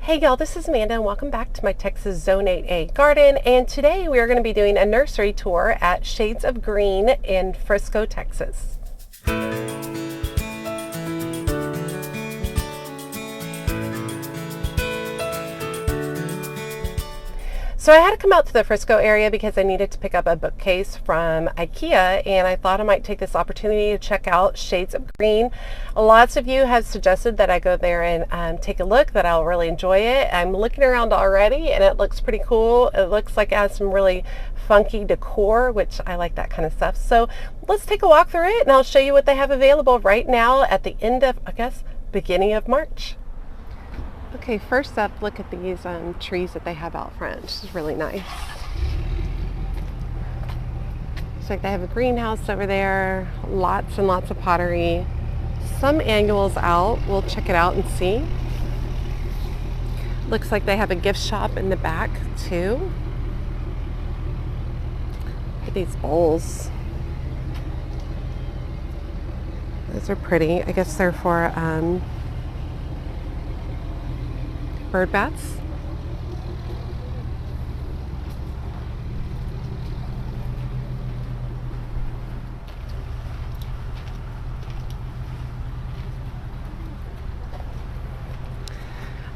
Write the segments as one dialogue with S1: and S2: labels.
S1: Hey y'all, this is Amanda and welcome back to my Texas Zone 8A garden, and today we are going to be doing a nursery tour at Shades of Green in Frisco, Texas. So I had to come out to the Frisco area because I needed to pick up a bookcase from IKEA, and I thought I might take this opportunity to check out Shades of Green. Lots of you have suggested that I go there and take a look, that I'll really enjoy it. I'm looking around already and it looks pretty cool. It looks like it has some really funky decor, which I like that kind of stuff. So let's take a walk through it and I'll show you what they have available right now at the end of, beginning of March. Okay, first up, look at these trees that they have out front. This is really nice. Looks like they have a greenhouse over there, lots and lots of pottery, some annuals out. We'll check it out and see. Looks like they have a gift shop in the back too. Look at these bowls. Those are pretty. I guess they're for bird baths.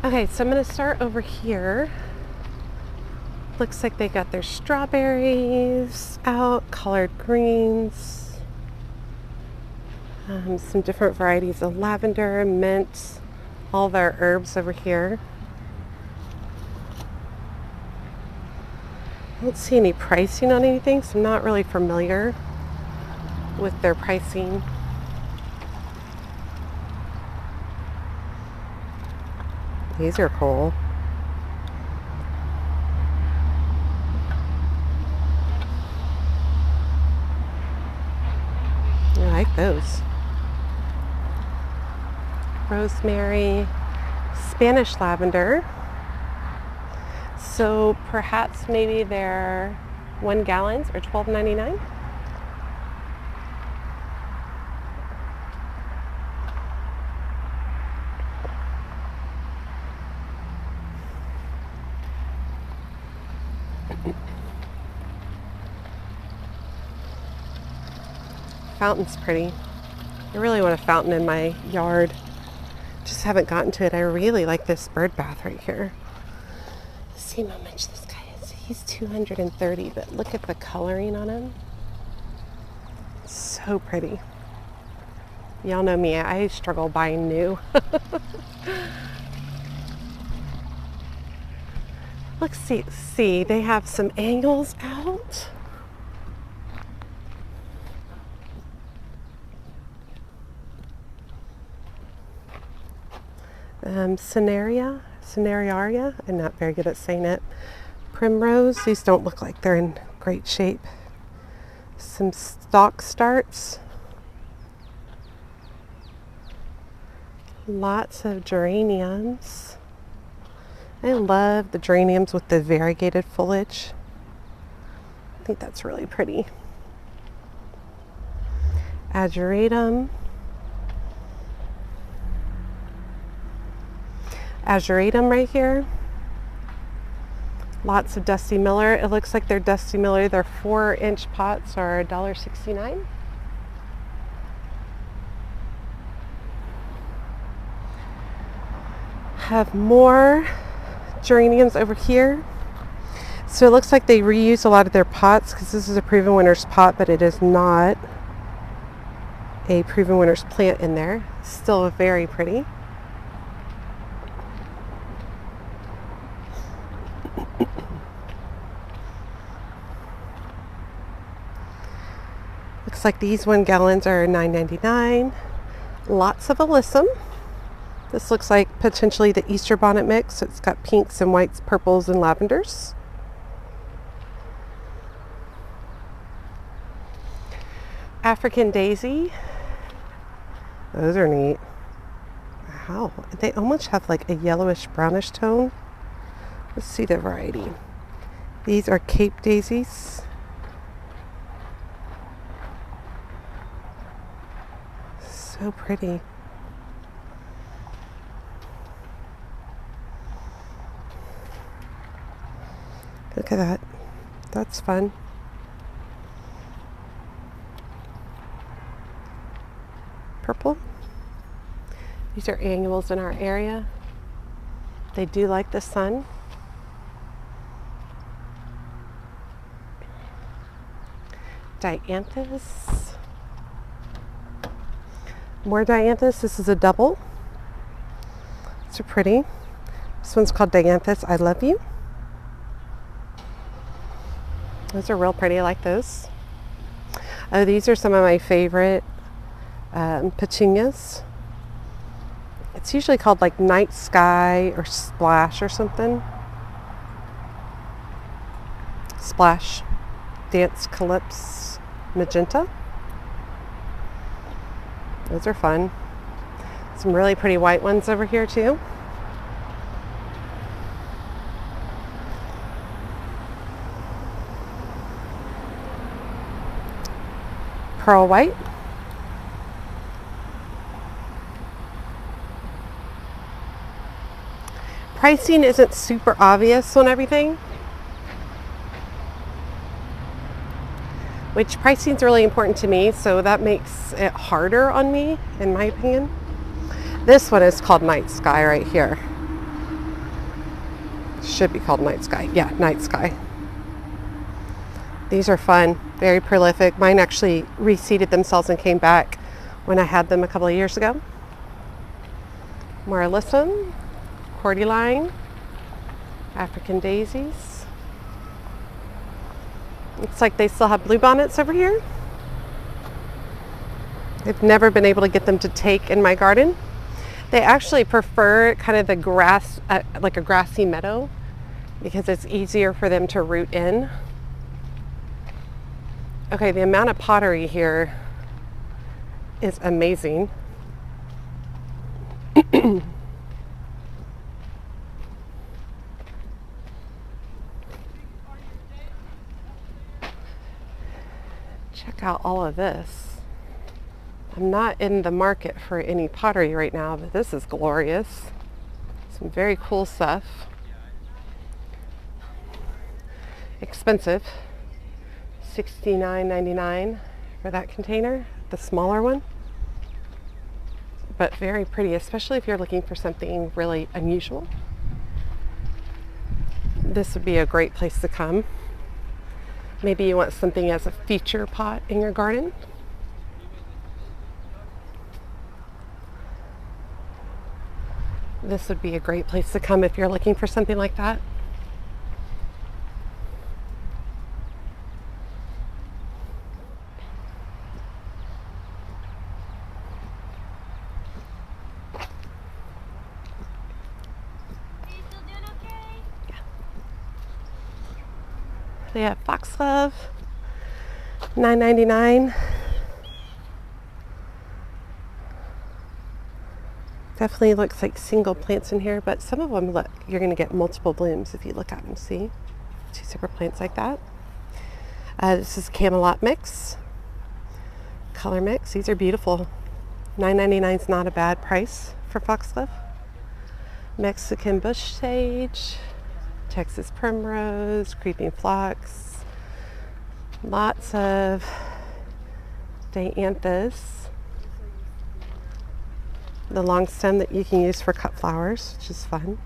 S1: Okay, so I'm going to start over here. Looks like they got their strawberries out, collard greens, some different varieties of lavender, mint, all their herbs over here. I don't see any pricing on anything, so I'm not really familiar with their pricing. These are cool. I like those. Rosemary, Spanish lavender. So perhaps maybe they're 1 gallons or $12.99. Fountain's pretty. I really want a fountain in my yard. Just haven't gotten to it. I really like this bird bath right here. See how much this guy is. He's $230, but look at the coloring on him. So pretty. Y'all know me, I struggle buying new. Let's see, they have some annuals out. Cineraria, I'm not very good at saying it. Primrose, these don't look like they're in great shape. Some stock starts. Lots of geraniums. I love the geraniums with the variegated foliage. I think that's really pretty. Ageratum. Ageratum right here. Lots of Dusty Miller. It looks like they're Dusty Miller. Their 4-inch pots are $1.69. Have more geraniums over here. So it looks like they reuse a lot of their pots because this is a Proven Winners pot, but it is not a Proven Winners plant in there. Still very pretty. Looks like these 1 gallons are $9.99. Lots of alyssum. This looks like potentially the Easter bonnet mix. It's got pinks and whites, purples, and lavenders. African daisy. Those are neat. Wow, they almost have like a yellowish brownish tone. Let's see the variety. These are Cape daisies. So pretty. Look at that. That's fun. Purple. These are annuals in our area. They do like the sun. Dianthus. More dianthus. This is a double. These are pretty. This one's called Dianthus I Love You. Those are real pretty. I like those. Oh, these are some of my favorite petunias. It's usually called like Night Sky or Splash or something. Splash. Dance Calypso Magenta. Those are fun. Some really pretty white ones over here too. Pearl white. Pricing isn't super obvious on everything, which pricing is really important to me, so that makes it harder on me, in my opinion. This one is called Night Sky right here. Should be called Night Sky. Yeah, Night Sky. These are fun, very prolific. Mine actually reseeded themselves and came back when I had them a couple of years ago. More alyssum, cordyline, African daisies. Looks like they still have bluebonnets over here. I've never been able to get them to take in my garden. They actually prefer kind of the grass, like a grassy meadow, because it's easier for them to root in. Okay, the amount of pottery here is amazing. Check out all of this. I'm not in the market for any pottery right now, but this is glorious. Some very cool stuff. Expensive. $69.99 for that container, the smaller one. But very pretty, especially if you're looking for something really unusual. This would be a great place to come. Maybe you want something as a feature pot in your garden. This would be a great place to come if you're looking for something like that. They have foxglove, $9.99. Definitely looks like single plants in here, but some of them look, you're going to get multiple blooms if you look at them. See? Two separate plants like that. This is Camelot mix, color mix. These are beautiful. $9.99 is not a bad price for foxglove. Mexican bush sage. Texas primrose, creeping phlox, lots of dianthus, the long stem that you can use for cut flowers, which is fun.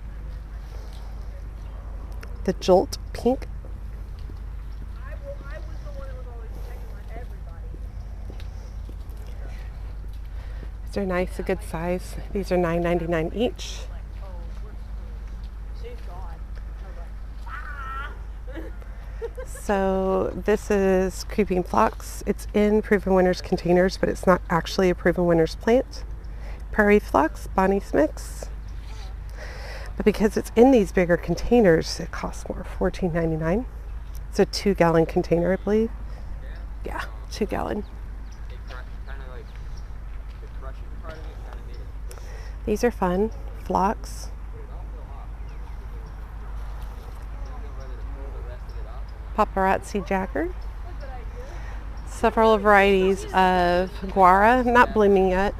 S1: The Jolt pink. These are nice, a good size. These are $9.99 each. So this is creeping phlox. It's in Proven Winners containers, but it's not actually a Proven Winners plant. Prairie phlox, Bonnie's mix. But because it's in these bigger containers, it costs more, $14.99. It's a 2-gallon container, I believe. Yeah, 2-gallon. These are fun. Phlox. Paparazzi Jacker. Several varieties of guara, not blooming yet.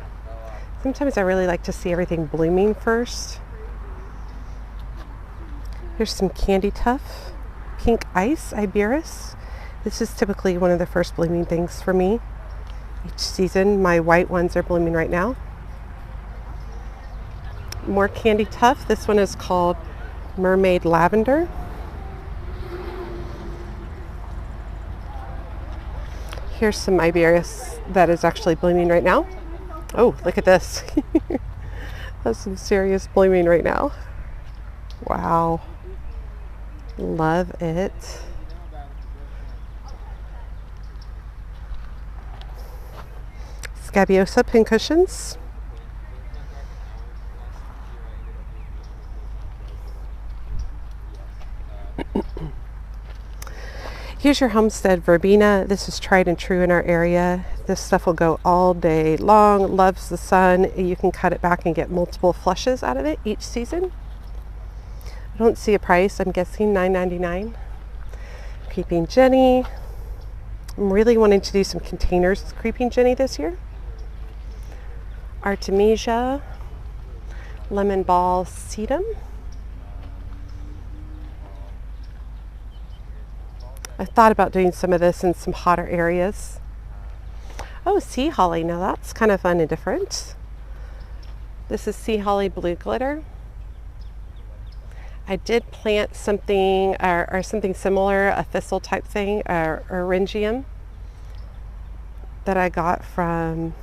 S1: Sometimes I really like to see everything blooming first. Here's some candy tuft, pink ice iberis. This is typically one of the first blooming things for me each season. My white ones are blooming right now. More candy tuft. This one is called Mermaid Lavender. Here's some iberis that is actually blooming right now. Oh, look at this. That's some serious blooming right now. Wow. Love it. Scabiosa pincushions. Here's your homestead verbena. This is tried and true in our area. This stuff will go all day long, loves the sun. You can cut it back and get multiple flushes out of it each season. I don't see a price. I'm guessing $9.99. Creeping Jenny. I'm really wanting to do some containers with Creeping Jenny this year. Artemisia. Lemon Ball Sedum. I thought about doing some of this in some hotter areas. Oh, sea holly. Now that's kind of fun and different. This is sea holly blue glitter. I did plant something or something similar, a thistle type thing, Orangium, that I got from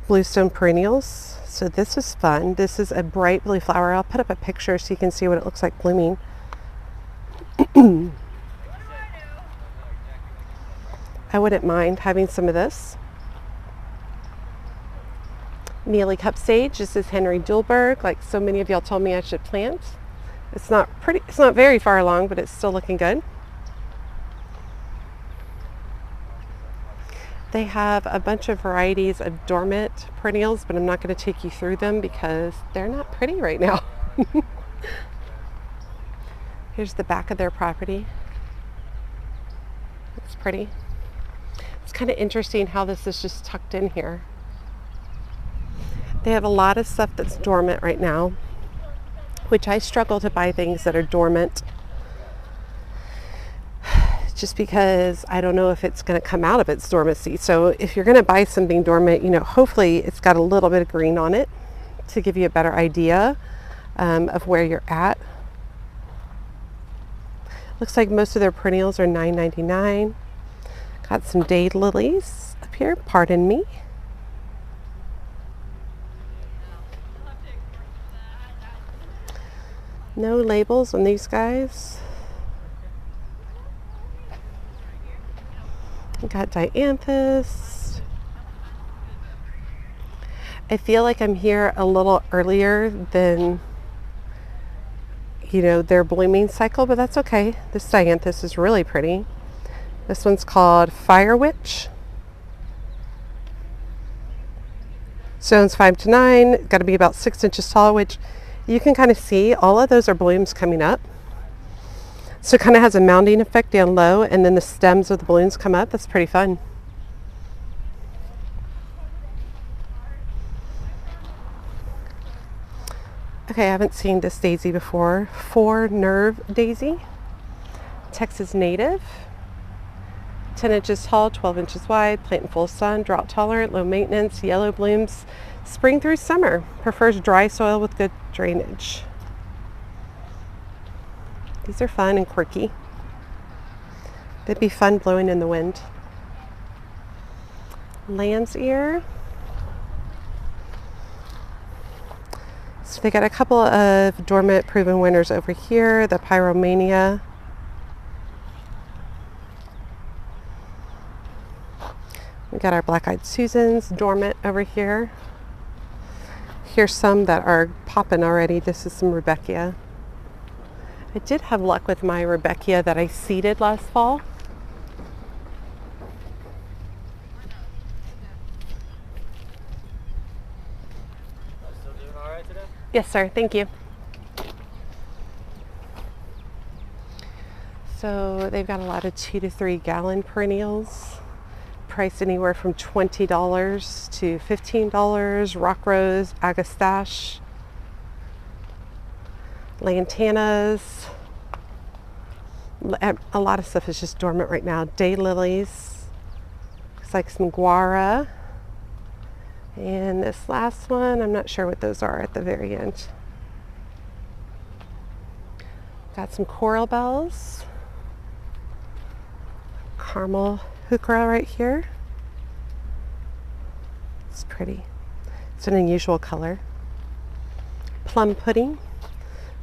S1: Bluestone Perennials. So this was fun. This is a bright blue flower. I'll put up a picture so you can see what it looks like blooming. I wouldn't mind having some of this. Neely Cup Sage. This is Henry Dulberg, like so many of y'all told me I should plant. It's not very far along, but it's still looking good. They have a bunch of varieties of dormant perennials, but I'm not going to take you through them because they're not pretty right now. Here's the back of their property. It's pretty. It's kind of interesting how this is just tucked in here. They have a lot of stuff that's dormant right now, which I struggle to buy things that are dormant just because I don't know if it's going to come out of its dormancy. So if you're going to buy something dormant, you know, hopefully it's got a little bit of green on it to give you a better idea of where you're at. Looks like most of their perennials are $9.99. Got some day lilies up here, pardon me. No labels on these guys. Got dianthus. I feel like I'm here a little earlier than, you know, their blooming cycle, but that's okay. This dianthus is really pretty. This one's called Fire Witch. Stones 5 to 9, got to be about 6 inches tall, which you can kind of see all of those are blooms coming up. So it kind of has a mounding effect down low, and then the stems of the balloons come up. That's pretty fun. Okay, I haven't seen this daisy before. 4 Nerve Daisy. Texas native. 10 inches tall, 12 inches wide, plant in full sun, drought tolerant, low maintenance, yellow blooms, spring through summer. Prefers dry soil with good drainage. These are fun and quirky. They'd be fun blowing in the wind. Lamb's ear. So they got a couple of dormant proven winners over here. The Pyromania. We got our black-eyed Susans dormant over here. Here's some that are popping already. This is some Rebecca. I did have luck with my Rebecca that I seeded last fall.
S2: Still doing all right today?
S1: Yes, sir. Thank you. So they've got a lot of 2 to 3 gallon perennials. Priced anywhere from $20 to $15. Rock Rose, Agastache, Lantanas, A lot of stuff is just dormant right now. Daylilies. Looks like some guara. And this last one, I'm not sure what those are at the very end. Got some coral bells. Caramel heuchera right here. It's pretty. It's an unusual color. Plum pudding.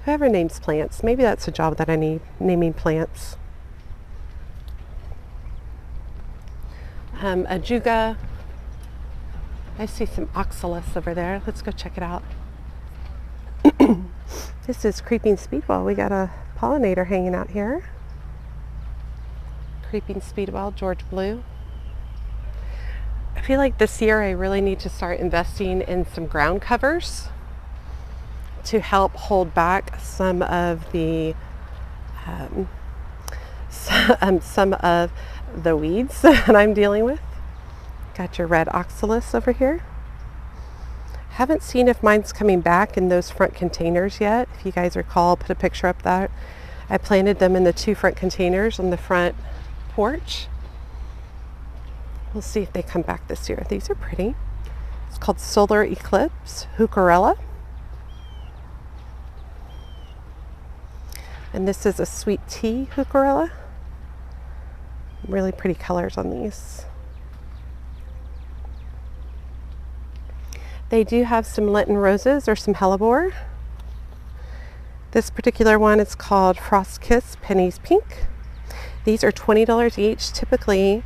S1: Whoever names plants, maybe that's a job that I need, naming plants. Ajuga. I see some oxalis over there. Let's go check it out. This is creeping speedwell. We got a pollinator hanging out here. Creeping speedwell, George Blue. I feel like this year I really need to start investing in some ground covers to help hold back some of the weeds that I'm dealing with. Got your red oxalis over here. Haven't seen if mine's coming back in those front containers yet. If you guys recall, I'll put a picture up there. I planted them in the 2 front containers on the front porch. We'll see if they come back this year. These are pretty. It's called Solar Eclipse Heucherella. And this is a sweet tea heucherella. Really pretty colors on these. They do have some Lenten roses or some hellebore. This particular one is called Frost Kiss Pennies Pink. These are $20 each. Typically,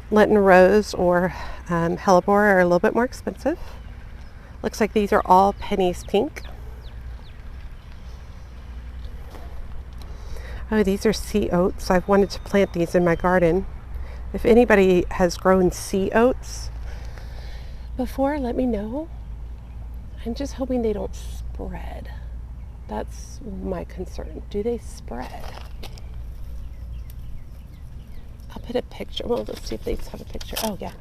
S1: Lenten rose or hellebore are a little bit more expensive. Looks like these are all pennies pink. Oh, these are sea oats. I've wanted to plant these in my garden. If anybody has grown sea oats before, let me know. I'm just hoping they don't spread. That's my concern. Do they spread? I'll put a picture. Well, let's see if these have a picture. Oh, yeah.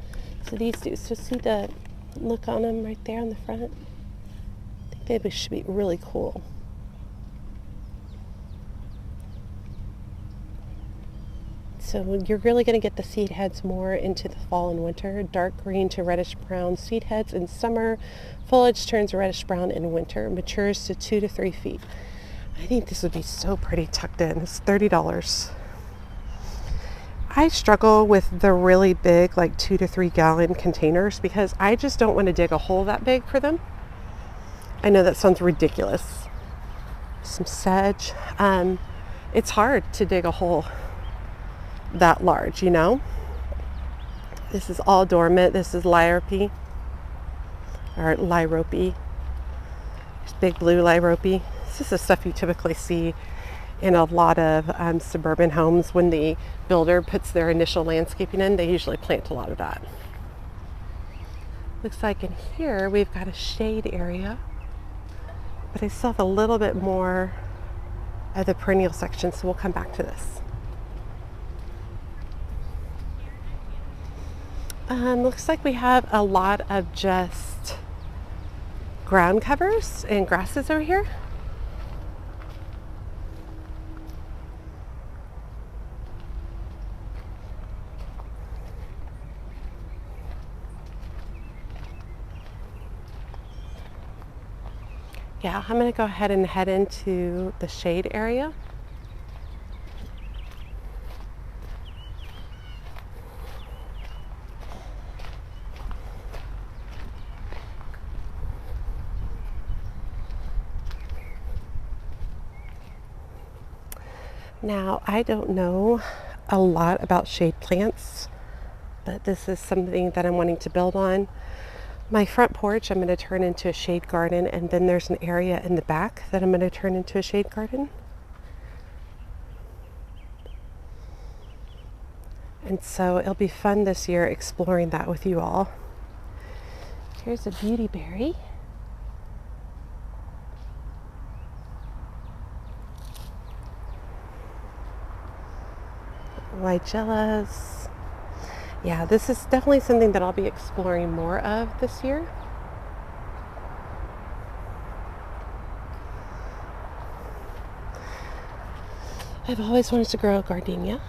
S1: So these do. So see the look on them right there on the front? I think they should be really cool. So you're really going to get the seed heads more into the fall and winter. Dark green to reddish brown seed heads in summer. Foliage turns reddish brown in winter. Matures to 2 to 3 feet. I think this would be so pretty tucked in. It's $30. I struggle with the really big, like 2 to 3 gallon containers because I just don't want to dig a hole that big for them. I know that sounds ridiculous. Some sedge. It's hard to dig a hole that large, you know. This is all dormant. This is lyropy or lyropy. There's big blue lyropy. This is the stuff you typically see in a lot of suburban homes. When the builder puts their initial landscaping in, they usually plant a lot of that. Looks like in here we've got a shade area, but I still have a little bit more of the perennial section, so we'll come back to this. Looks like we have a lot of just ground covers and grasses over here. Yeah, I'm going to go ahead and head into the shade area. Now, I don't know a lot about shade plants, but this is something that I'm wanting to build on. My front porch I'm going to turn into a shade garden, and then there's an area in the back that I'm going to turn into a shade garden. And so it'll be fun this year exploring that with you all. Here's a beauty berry. Weigelas. Yeah, this is definitely something that I'll be exploring more of this year. I've always wanted to grow a gardenia.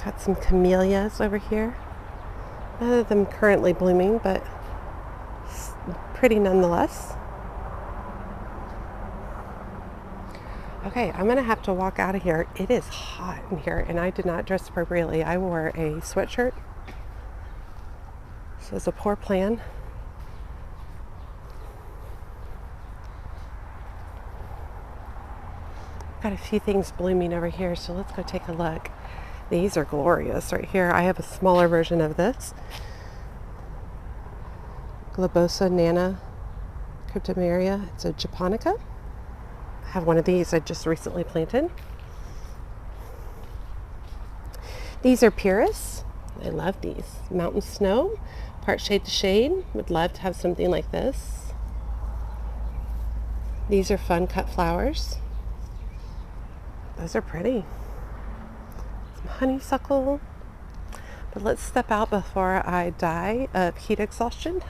S1: Got some camellias over here. None of them currently blooming, but pretty nonetheless. Okay, I'm gonna have to walk out of here. It is hot in here, and I did not dress appropriately. I wore a sweatshirt, so it's a poor plan. Got a few things blooming over here, so let's go take a look. These are glorious right here. I have a smaller version of this. Globosa Nana Cryptomeria. It's a japonica. I have one of these I just recently planted. These are Pyrrhus. I love these. Mountain Snow, part shade to shade. Would love to have something like this. These are fun cut flowers. Those are pretty. Some honeysuckle. But let's step out before I die of heat exhaustion.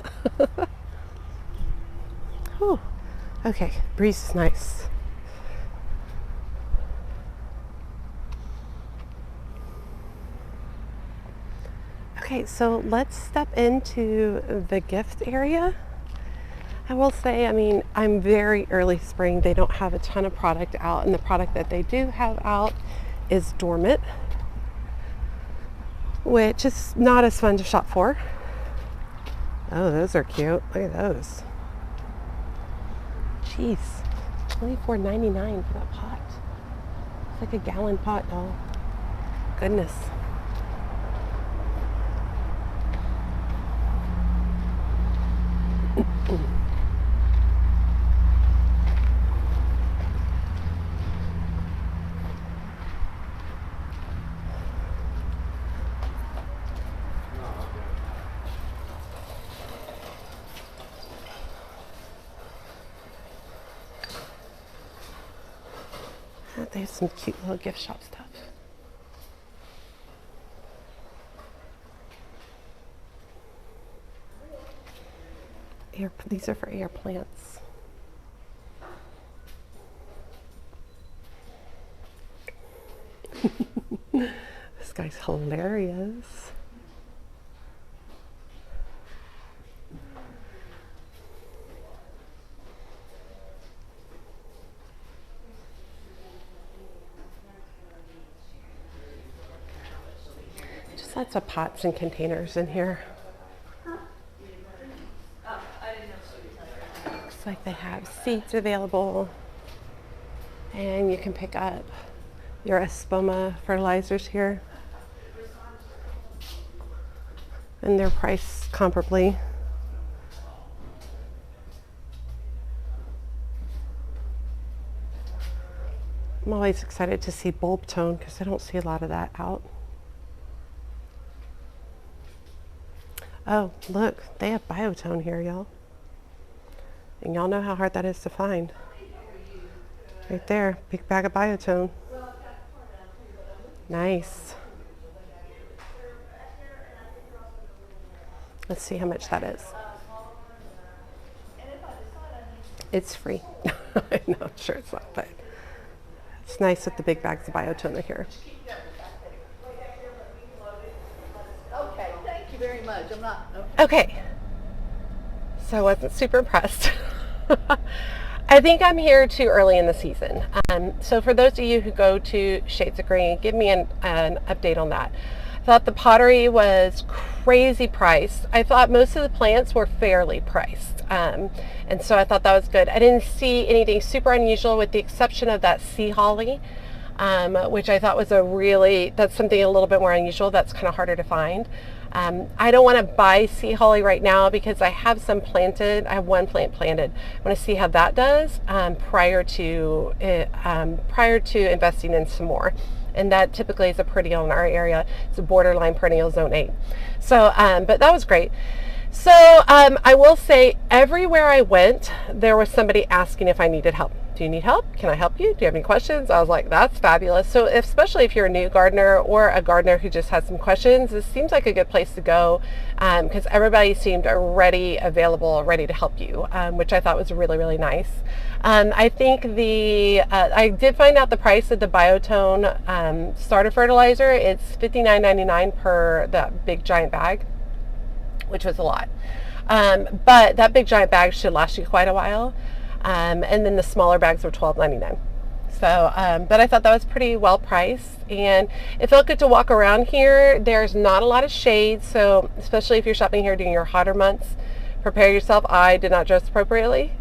S1: Whew. Okay, breeze is nice. Okay, so let's step into the gift area. I will say, I mean, I'm very early spring. They don't have a ton of product out, and the product that they do have out is dormant, which is not as fun to shop for. Oh, those are cute. Look at those. Jeez, $24.99 for that pot. It's like a gallon pot, y'all. Goodness. They have some cute little gift shop stuff. These are for air plants. This guy's hilarious. Just lots of pots and containers in here. Looks like they have seeds available, and you can pick up your Espoma fertilizers here, and they're priced comparably. I'm always excited to see bulb tone because I don't see a lot of that out. Oh, look, they have biotone here, y'all. And y'all know how hard that is to find. Right there, big bag of biotone. Nice. Let's see how much that is. It's free. I know, I'm sure it's not, but it's nice with the big bags of biotone here.
S3: Okay, thank you very much. I'm not.
S1: Okay. So I wasn't super impressed. I think I'm here too early in the season. So for those of you who go to Shades of Green, give me an update on that. I thought the pottery was crazy priced. I thought most of the plants were fairly priced. And so I thought that was good. I didn't see anything super unusual with the exception of that sea holly, which I thought was that's something a little bit more unusual. That's kind of harder to find. I don't want to buy sea holly right now because I have some planted. I have one plant planted. I want to see how that does prior to investing in some more. And that typically is a perennial in our area. It's a borderline perennial zone 8. So, but that was great. So I will say everywhere I went, there was somebody asking if I needed help. do you need help? Can I help you? Do you have any questions? I was like, that's fabulous. So especially if you're a new gardener or a gardener who just has some questions, this seems like a good place to go because everybody seemed ready, available, ready to help you, which I thought was really, really nice. I think I did find out the price of the Biotone starter fertilizer. It's $59.99 per that big giant bag, which was a lot. But that big giant bag should last you quite a while. And then the smaller bags were $12.99. So, but I thought that was pretty well priced, and it felt good to walk around here. There's not a lot of shade, so especially if you're shopping here during your hotter months, prepare yourself. I did not dress appropriately.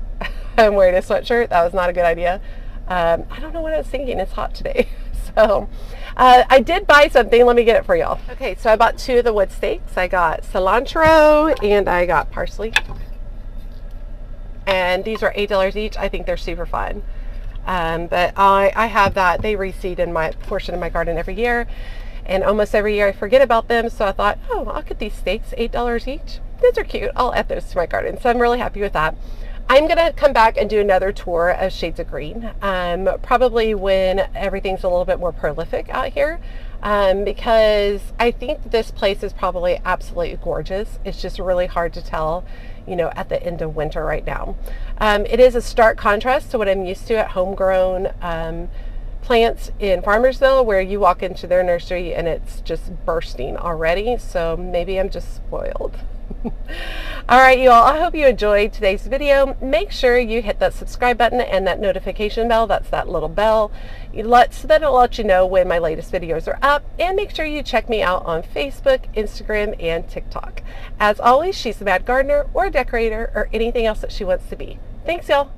S1: I'm wearing a sweatshirt. That was not a good idea. I don't know what I was thinking. It's hot today. So I did buy something. Let me get it for y'all. Okay, so I bought 2 of the wood stakes. I got cilantro and I got parsley. And these are $8 each. I think they're super fun. But I have that. They reseed in my portion of my garden every year. And almost every year I forget about them. So I thought, oh, I'll get these stakes, $8 each. These are cute. I'll add those to my garden. So I'm really happy with that. I'm going to come back and do another tour of Shades of Green, probably when everything's a little bit more prolific out here, because I think this place is probably absolutely gorgeous. It's just really hard to tell, you know, at the end of winter right now. It is a stark contrast to what I'm used to at homegrown plants in Farmersville, where you walk into their nursery and it's just bursting already. So maybe I'm just spoiled. All right, you all, I hope you enjoyed today's video. Make sure you hit that subscribe button and that notification bell. That's that little bell. So that it'll let you know when my latest videos are up. And make sure you check me out on Facebook, Instagram, and TikTok. As always, she's a mad gardener or decorator or anything else that she wants to be. Thanks, y'all.